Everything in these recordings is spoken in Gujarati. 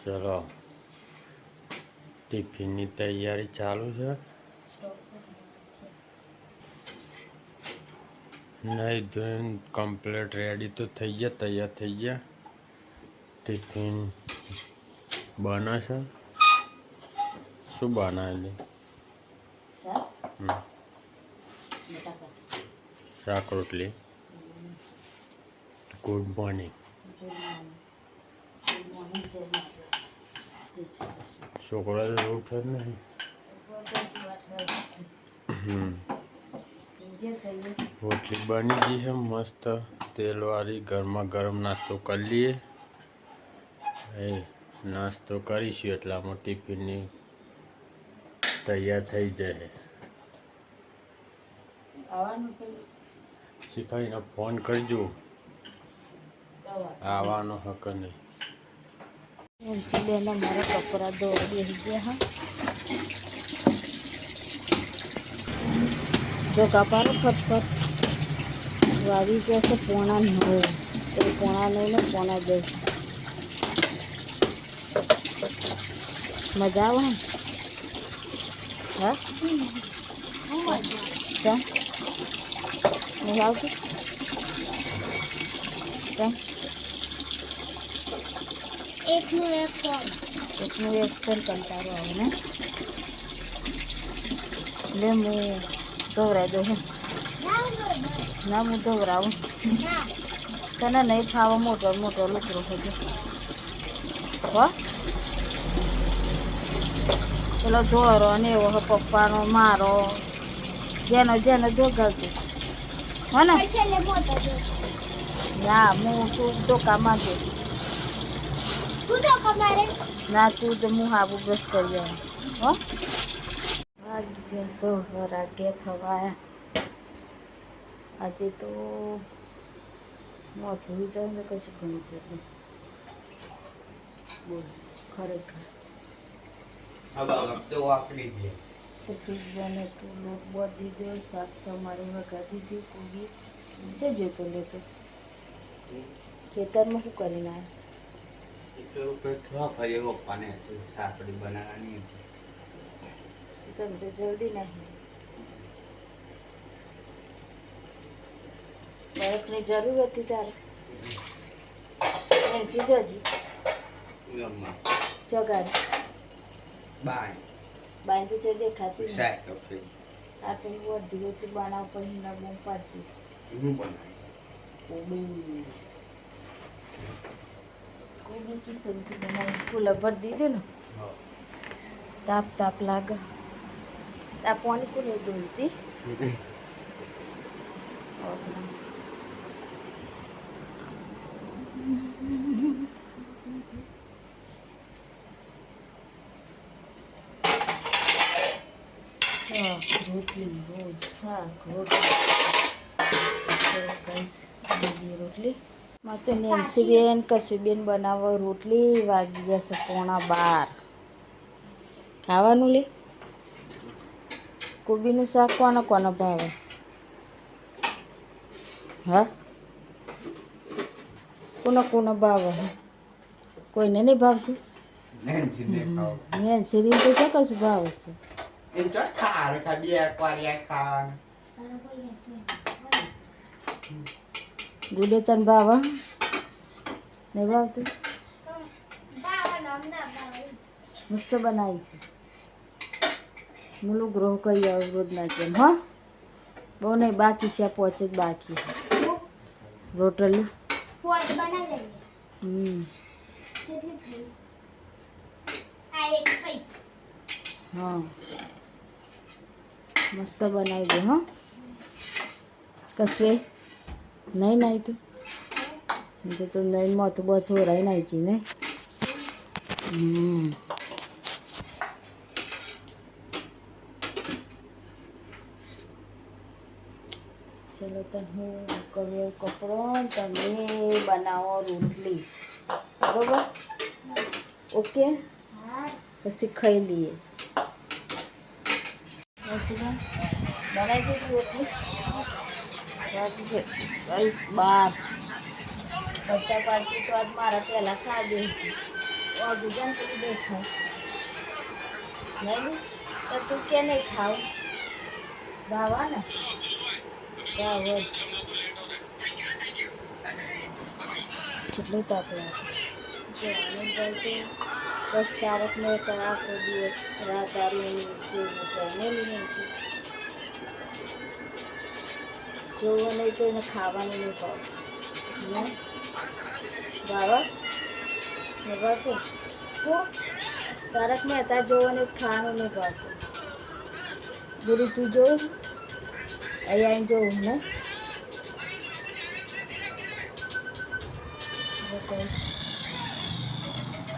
ચલો ટિફિનની તૈયારી ચાલુ છે. નહીં ધોઈને કમ્પ્લીટ રેડી તો થઈ ગયા, તૈયાર થઈ ગયા. ટિફિન બને છે. શું બનાવેલું? શાક રોટલી. Good morning. છોકરા તો ઉઠે જ નહીં. રોટલી બની ગઈ છે મસ્ત તેલવાળી. ગરમા ગરમ નાસ્તો કરી લઈએ. નાસ્તો કરીશું એટલામાં ટિફિનની તૈયાર થઈ જાય. શીખાઈને ફોન કરજો. આવવાનો હક નહીં. બેન અમારા કપડા ધોવા બેસી ગયા. હા જો કપારો ફટફટ વાવી ગયા છે. પોણા 9 એ પોણા 9 ને પોણા 10. મજા આવે ને? હા કેમ નહીં આવતું? કેમ? એકનું એક ફોન કંટાળો આવે ને. લે હું ધોવરાઈ દઉં. ના હું ધોવરાવું. તને નહીં ખાવા મોટો મોટો લુકરો હતો. હો પેલો ધોરો ને એવો પપ્પાનો મારો જેનો જેનો ધોગાવજો હો ને. ના હું તું ધોકામાં છું. ના તું તો હું હાબુ બ્રશ કરી આવું. હો વાગ્યા 11 થવાયા. આજે તો મોથું વિચાર ને કશું ઘણું કર્યું. બોલ ખરેખર પીઝાને તો લોટ બાંધી દીધો. શાક સમારી વઘાર દીધી. કોબી છે જોતો લેતો. ખેતરમાં શું કરીને આવ્યા? તમે તો જલ્દી નહીં. બરફની જરૂર હતી તારે? એનથી જોજી ચોગાડ બાંધી જો દેખાતી આ તો વધી હતી. બાણા ઉપર હિના બહુ પાડતી. કોબી કી સબ્જી બનાવી. કુલર ભરી દીધું ને. તાપ તાપ લાગે. આ પાણી કુલર ડોલતી. રોટલી રોજ શાક રોટલી રોટલી મારે નેન્સીબેન કશુબેન બનાવો રોટલી. વાગી જશે પોણા 12. ખાવાનું લે. કોબીનું શાક કોનો કોનો ભાવે? હા કોનો ભાવે? કોઈને નહીં ભાવતું. નેન્સી રીત તો છે કશું ભાવે છે. ગુડે તને ભાવે નહીં ભાવતું? મસ્ત બનાવી. મુલું ગ્રહ કરી આવું રોજના જેમ. હા બહુ નહીં બાકી છે. 5 જ બાકી. રોટલી હા મસ્ત બનાવી દે. હા કસવે નહીં નાઈ તું તો નહીં મોતું બધું રહી નાઈ છી ને. ચલો તો હું કરું કપડો. તમે બનાવો રોટલી. બરોબર? ઓકે પછી ખાઈ લઈએ. બનાવી દીધી રોટલી. 12 બધા પાડતી તો આજ મારા પહેલાં ખાધી હતી. ઓ ભૂજન પેલું દેખાય નહીં તો તું કે નહીં ખાવ ભાવા ને ભાવ જ કેટલું તાપ લાગે જો આનંદભાઈ તો બસ તારક મહેતા આખો દિવસ રાત આવીને ફેમિલી નથી જોવો નહીં તો એને ખાવાનું નહીં ભાવ ને બાબા ભાવતું હું તારક મહેતા જોવો ને ખાવાનું નહીં ભાવતું બોલું તું જોઉં અહીંયા જોઉં ને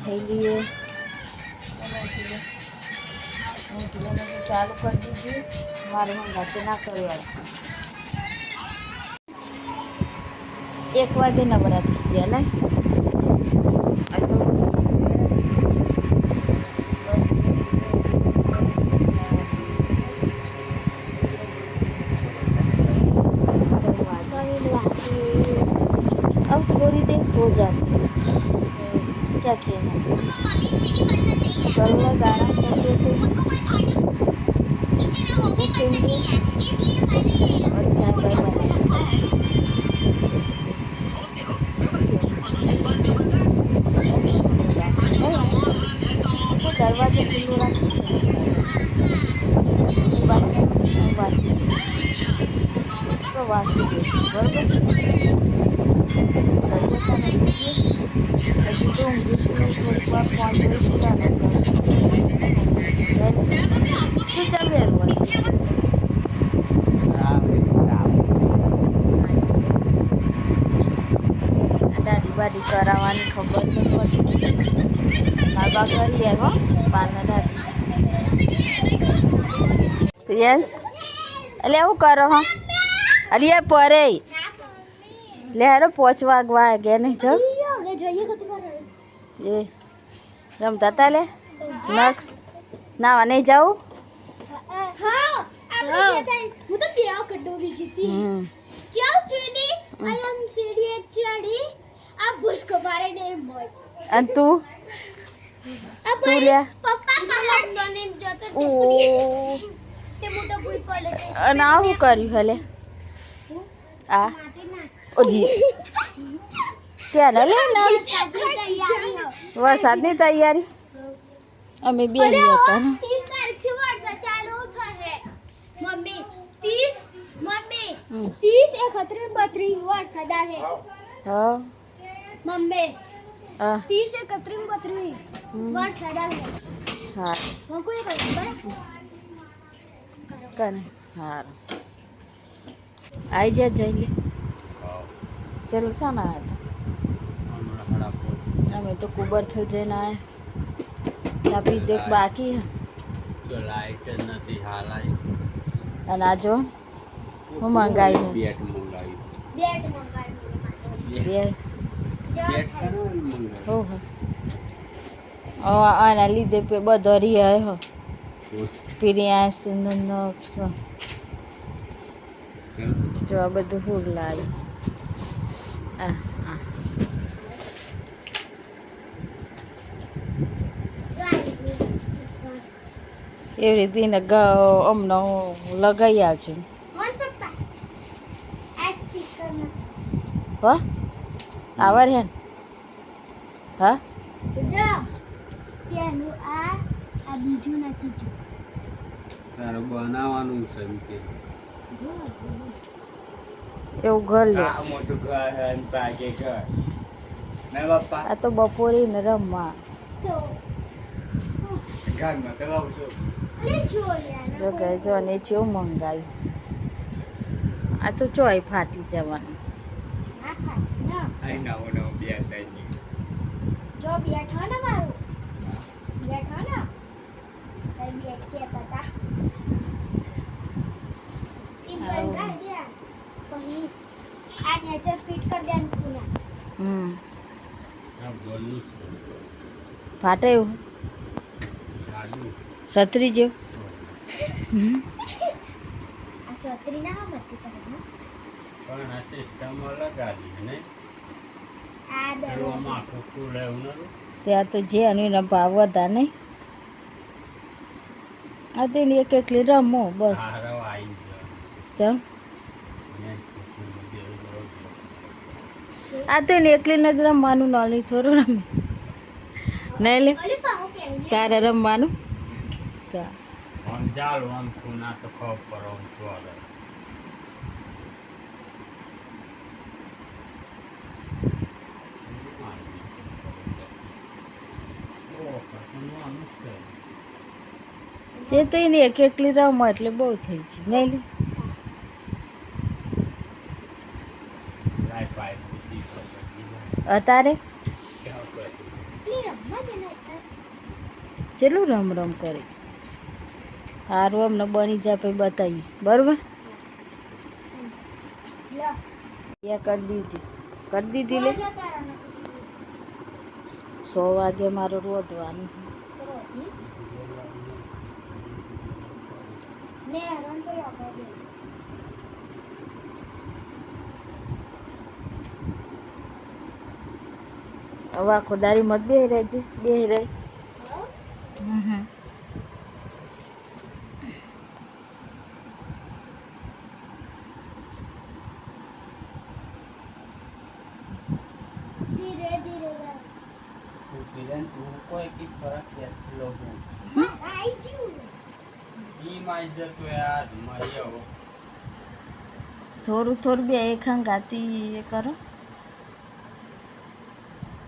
ખાઈ લઈએ ચાલુ કરી દીધી મારે મંગાતે ના કરવા 1 વાગે નવરા થઈ ગયા ને अब थोड़ी देर सो जाती है क्या कहना कल मैं गाना करते थे और क्या करना दरवाजे खुले तो वासी बराबर દાદી કરાવવાની ખબર તો પડી બાબા કરી આવ્યો પાના દાદી તો યસ એટલે એવું કરો હા અરે પરે લે હેડો 5 વાગવા ગયા નહીં જો એ રમતા તા લે નક્સ નાવા નહીં જાઉં હું તો બે કટોરી જીતી ચાલ ફીલી આઈ એમ સીડી એક ચડી આ ભૂસકો મારે ને મોય અને તું લે પપ્પા કલર ને જતો ઓ તે મોટો ભૂઈ પડે અને આવું કર્યું હલે આ ઓલી ત્યાં લે ને વરસાદની તૈયારી અમે બે હતા ને 30 તારીખથી વરસાદ ચાલુ થશે મમ્મી 30 31 32 વરસાદ આવે હા મમ્મી હા 30 31 32 વરસાદ આવે હા હું કોઈ કરું બરાબર કને હારું આવી જા જઈ લે ચલો શાના હતા અમે તો કુબરથી જઈને આવ્યા તાપી દેખ બાકી લાઈટ નથી હાલાઈ અને આ જો હું મંગાવ્યું બેટ મંગાવી બેટ મંગાવી બે બેટ મંગાવી હો હો આના લીધે બધો રહ્યા હો પિરિયાસ નક્ષ જો આ બધું ફૂલ લાવી આ આ એવી રીતે અમને લગાવી આવજો હો આવાર હે હા બીજું નથી જો તારે બનાવવાનું છે એમ કે એવું ઘર લે આ મોટું ઘર હે ને પાકે ઘર મે બાપા આ તો બપોરે ને રમવા તો ઘરમાં તો આવું છું લે જો યાર જો કે જો ને ચેવું મંગાવ્યું આ તો ચોય ફાટી જવાનું આઈ ના ઓનો બે થઈ જો બેઠો ને મારું બેઠો ને તઈ બેઠ કે પતા ઈ બંગા દે પછી આ નેચર ફિટ કર દે ને પુના આ બોલું ફાટે એવું જાડુ છત્રી જેવું આ સત્રી ના મતી કરે પણ આ સિસ્ટમ લગાડી ને આ પેલું આમાં આખું ખુલે એવું નતું ત્યાં તો જે અને એના ભાવ હતા નહીં. આ તેને એક એકલી રમો બસ. હારો આવી ચમ ગયો આ તો એને એકલીને જ રમવાનું, નોલી થોડું રમે નહીં લે અલી પાહો પહેરી તારે રમવાનું. ચા આમ ચાલો આમ ખૂના તો ખબર પડો આમ તો આગળ તે તો એને એક એકલી રમો એટલે બહુ થઈ ગયું નહીં લે. અતારે પેલી રમવા દે ને અત્યારે. ચેલું રમ રમ કરે. સારું અમને બની જાય પછી બતાવીએ બરાબર. લ્યો. એ કરી દીધી લે. જતા રહો. 100 વાગે મારું રોધવાનું. ને હેરાન તો આપો દે. હવે આખો દારી મત બે રહેજે બે રહી. ધીરે ધીરે જા. તું કોઈ કી ફરક કેટલો હું આઈ જ્યું. ઈ માં જતો યાર મરી આવો થોડું થોડું બે એક હંગાતી એ કરો.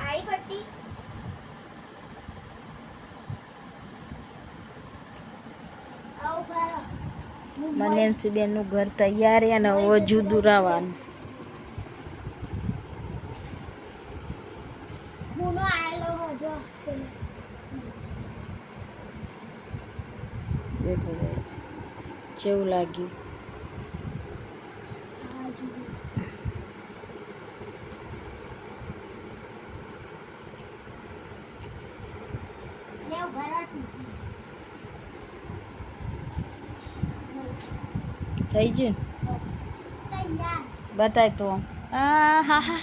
આઈ પટ્ટી. આવ બારો. મનેન્સી બેનનું ઘર તૈયાર અને હવે જુદું રહેવાનું. મુનો આયલો હજો. દેખો guys. કેવું લાગ્યું. આ જુઓ. લેવ ભરાટ. થઈ ગયું તૈયાર. બતાય તો. હા હા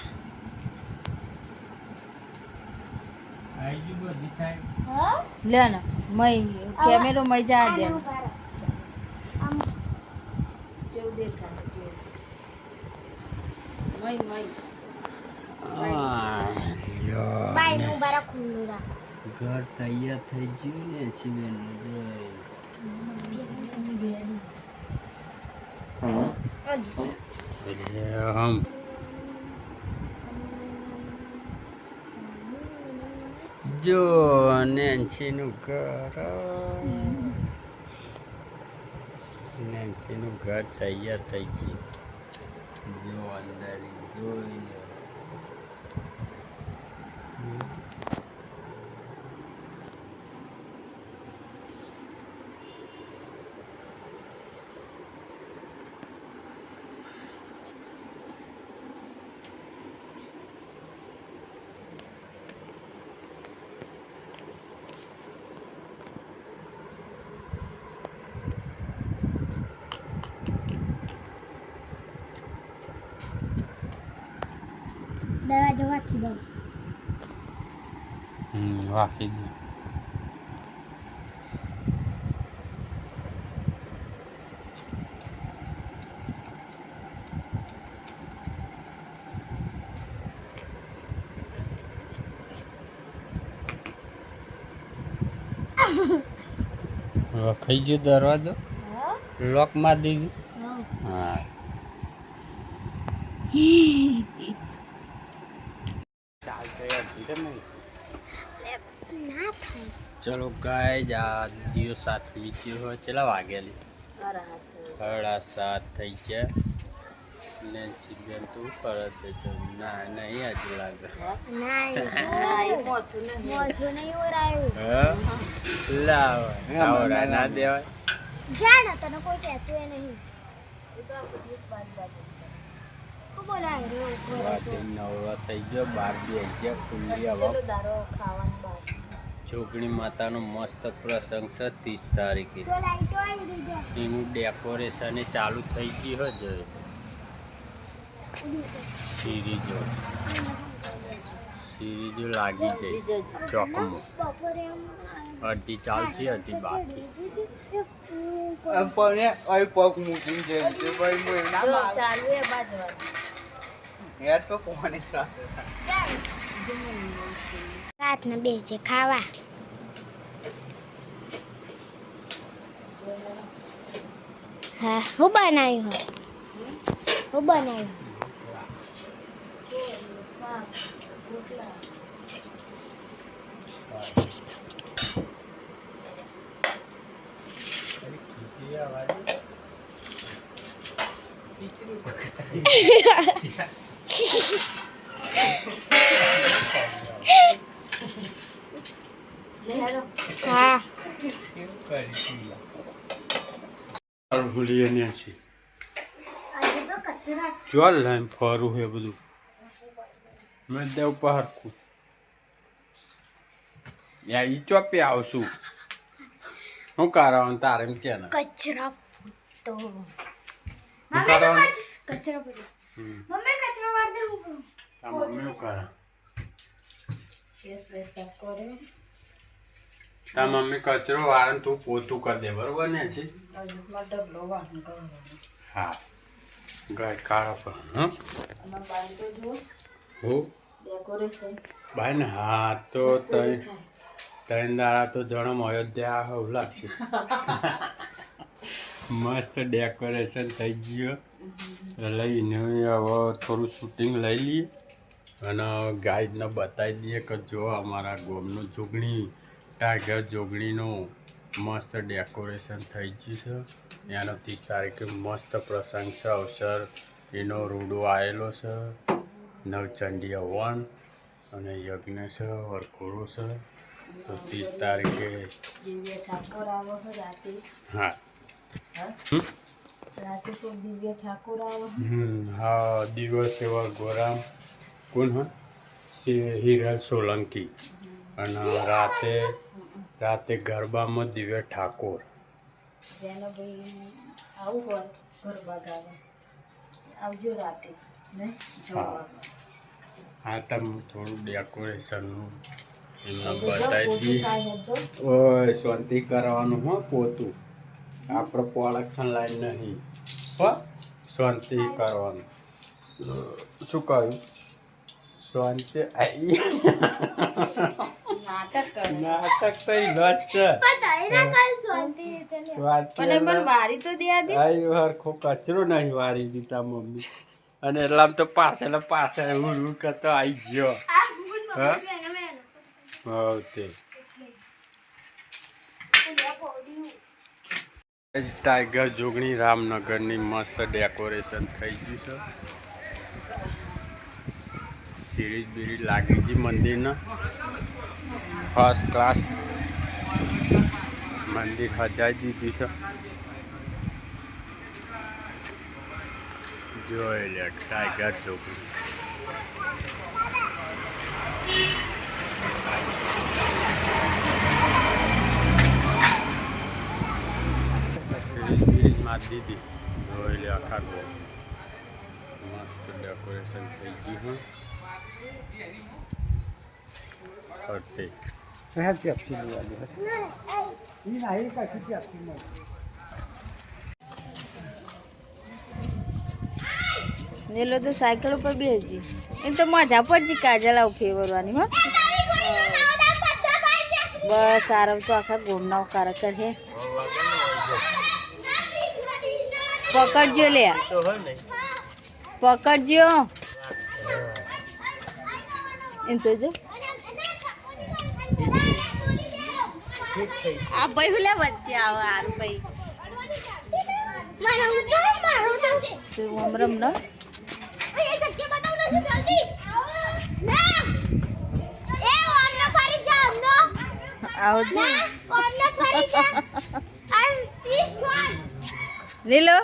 આઈ ગયું બધી સાઈડ હો. લે ને મય કેમેરો મય જા દે. આનું બારો. આમ કેવું દેખાય કેવું. મય બાયનું બારા ખુલ્લું રાખ. ઘર તૈયાર થઈ ગયું ને શિવેન હમ જો નેન્સીનું ઘર નેન્સીનું ઘર તૈયાર થઈ ગયું જો અંદર જોઈ લો દરવાજો વાંચી દઉં. વાકી દે ખાઈ ગયો દરવાજો લોક માર દીધું હા ના થાય. ચલો ગાય આ દિવસ સાત વીત્યો હોય ચલા વાગેલી 7:30 થઈ ગયા ને ચિકન તો ઉપર જ ના નહીં આજે લાગે મોઢું નહીં ઓરાયું. હા લાવ આવડા ના દેવાય જાણ તને કોઈ કહેતું એ નહીં. શું બોલાય રે ઉપર રાતે નવરા થઈ ગયો 12 વાગ્યા ખુલ્લી હવા જોગણી માતાનો મસ્ત પ્રસંગ છે 30 તારીખે તો લાઈટો આવી રહી છે. એનું ડેકોરેશન એ ચાલુ થઈ ગયું છે સિરીજો લાગી ગઈ ચોકમાં બપોરે અડધી ચાલતી અડધી બાકી પણ અહીં પગ મૂકીને જઈએ છે ભાઈ હું એના જો ચાલુ એ બાજુ યાર તો કોને રાતને બેસે ખાવા હા હું બનાવ્યું હું બનાવ્યું શાક રોટલા લેહારો હા ભૂલીએ ને છે આજે તો કચરા ચાલ લાઈન ફરું હે બધું મેં દેવ પારખું યા ઈ ચોપી આવશું શું કારણ તારે એમ કે ને કચરા તો શું કારણ કચરા પડ્યો હમ. મમ્મી કચરો વાર દે હું આ મમ્મી શું કરે કેસ બેસા કરે તા મમ્મી કચરો વાળન તું પોતું કરી દે બરોબર ને છે બાજુમાં ડબલો વાહન કરવાનો હા ગાય કાળા પર હા અમાર બાજુ તો જુઓ હો ડેકોરેશન ભાઈ ને હા તો ત્રણ દાડા તો જણમ અયોધ્યા હોવ લાગશે મસ્ત ડેકોરેશન થઈ ગયું લઈને હવે થોડું શૂટિંગ લઈ લઈએ અને ગાઈડને બતાવી દઈએ કે જો અમારા ગોમનું જોગણી ટાઈગર જોગણીનું મસ્ત ડેકોરેશન થઈ ગયું છે એનો 30 તારીખે મસ્ત પ્રસંગ છે અવસર એનો રૂડો આવેલો છે નવચંડી હવન અને યજ્ઞ છે વરઘોડો છે તો 30 તારીખે દિવ્ય ઠાકોર આવો છે રાતે હા રાતે તો દિવ્ય ઠાકોર આવો હા દિવસ એવા ગોરામ કોણ હા હિરલ સોલંકી અને રાતે ગરબામાં દિવ્ય ઠાકોર જેનો ભાઈ આવું હોય ગરબા ગાવા આવજો રાતે ને જોવા હા તમે થોડું ડેકોરેશનનું એમને જો બતાવી પોતું દઈએ થાય જો ઓય શાંતિ કરવાનું હો પોતું આપણે પ્રોડક્શન લાઈન નહીં હો શાંતિ કરવાનું શું કહ્યું શાંતિ આઈ નાટક કરે નાટક તો ઈ લોટ છે પતાઈ ના કઈ શાંતિ તને શાંતિ મને મને વારી તો દે દે આઈ હરખો કચરો નહીં વારી દીધા મમ્મી અને એટલામાં તો પાછળ હું કરતો આવી ગયો આ ભૂલ હા? બબલ બેનો બેનો હા તે પૂજા પોડ્યું ટાઈગર જોગણી રામનગરની મસ્ત ડેકોરેશન થઈ ગયું છે સિરીજ બીરીજ લાગી ગઈ મંદિરના ફર્સ્ટ ક્લાસ મંદિર સજાઈ દીધું છે જોઈ લે ટાઈગર જોગણી સિરીજ મારી દીધી જોઈ લે આખા ગો મસ્ત ડેકોરેશન થઈ ગયું ફરતે નેલો તો સાયકલ ઉપર બેસજી એમ તો મજા પડજી કાજલ આવું ફેરવવાની હો બસ આરવ તો આખા ગોમના કાર્યકર હે પકડજો લે પકડજો એમ તો જો આ ભાઈ ભલે વચ્ચે આવે આરું ભાઈ તું અમરમ ન આવજો લીલો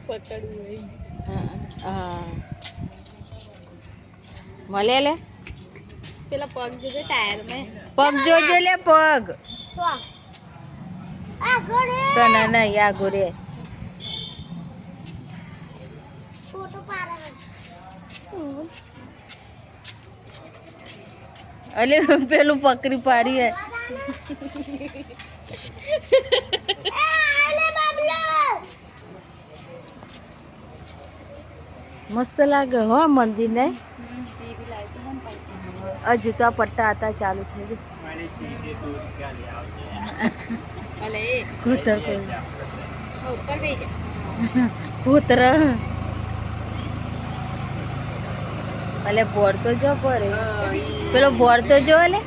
પકડવું હા મળે લે પેલા પગ જોજો ટાયર મેં પગ જોજે લે પગ તો આ ઘરે તને નહીં આ ગોરે ફોટો પાડે અલે પેલું પકડી પારી હે આલે બાબલા મસ્ત લાગે હો મંદિર ને હજુ તો આ પટ્ટા હતા ચાલુ થઈ ગયું મારી સીધી દૂર ક્યાં આવજે કૂતર કૂતર અલે બોર તો જો પડે પેલો બોર તો જો અલે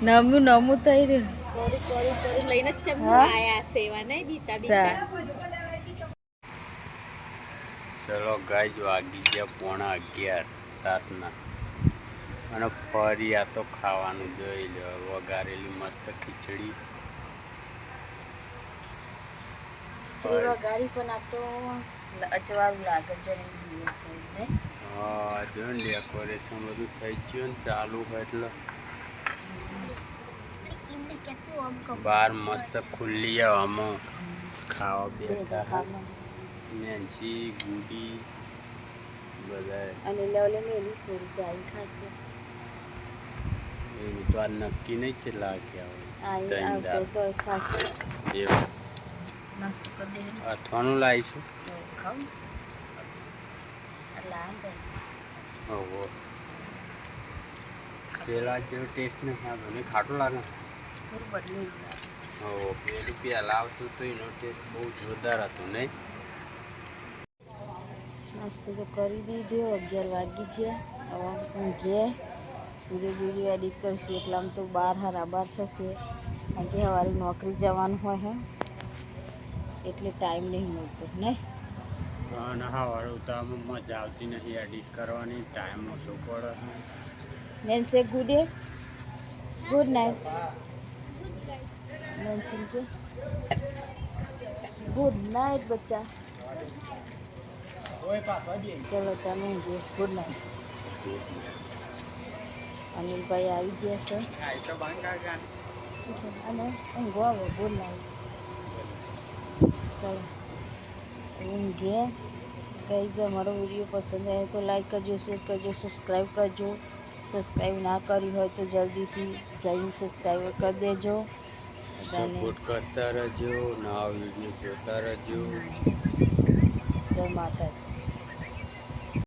નમું નમું થઈ રહ્યું લઈને ચમુ હા? આયા સેવા નહીં બીતા તા. ચલો ગાય વાગી ગયા 11:30 રાતના અને ફરી આ તો ખાવાનું જોઈ લો વઘારેલી મસ્ત ખીચડી વઘારી પણ આ તો અચવારું લાગે જરી દિવસ હોય ને હા જો ને ડેકોરેશન બધું થઈ ગયું ને ચાલુ હોય એટલે ઇમને કેતું આમ કો બહાર મસ્ત ખુલ્લી હવામાં ખાવા બેઠા નેન્સી ગુડી બધા અને લેવલે મેલી થોડી ગાય ખાશે એવું તો આ નક્કી નહીં છે લાગ્યા આ આવશે તો ખાશે એવું નાસ્તો કરી દે અથવાનું લાવીશું ખાવ લાંબે ઓહો પેલા જેવો ટેસ્ટ નથી આવતો ને ખાટું લાગે થોડું બદલી ઓહો પેલું પહેલાં આવતું તો એનો ટેસ્ટ બહુ જોરદાર હતો નહીં નાસ્તો તો કરી દીધો 11 વાગી ગયા હવે ઊંઘીએ વિડીયો એડિટ કરશું એટલે આમ તો 12 થશે કારણ કે સવારે નોકરી જવાનું હોય હે એટલે ટાઈમ નહીં મળતો નહીં અને હા વાળું તો આમાં મજા આવતી નથી એડિટ કરવાની ટાઈમ ઓછો પડે નેન્સે ગુડ નાઇટ નેન્સી કે ગુડ નાઇટ બચ્ચા ચલો તમે ઊંઘીએ ગુડ નાઇટ અનિલભાઈ આવી ગયા છે અને ઊંઘો આવે ગુડ નાઇટ ચલો ઊંઘીએ કઈ જો અમારો વિડીયો પસંદ આવે તો લાઈક કરજો શેર કરજો સબસ્ક્રાઈબ કરજો સબસ્ક્રાઈબ ના કરી હોય તો જલ્દીથી જઈને સબસ્ક્રાઈબ કરી દેજો બધાને સપોર્ટ કરતા રહેજો નવા વિડીયો જોતા રહેજો જય માતાજી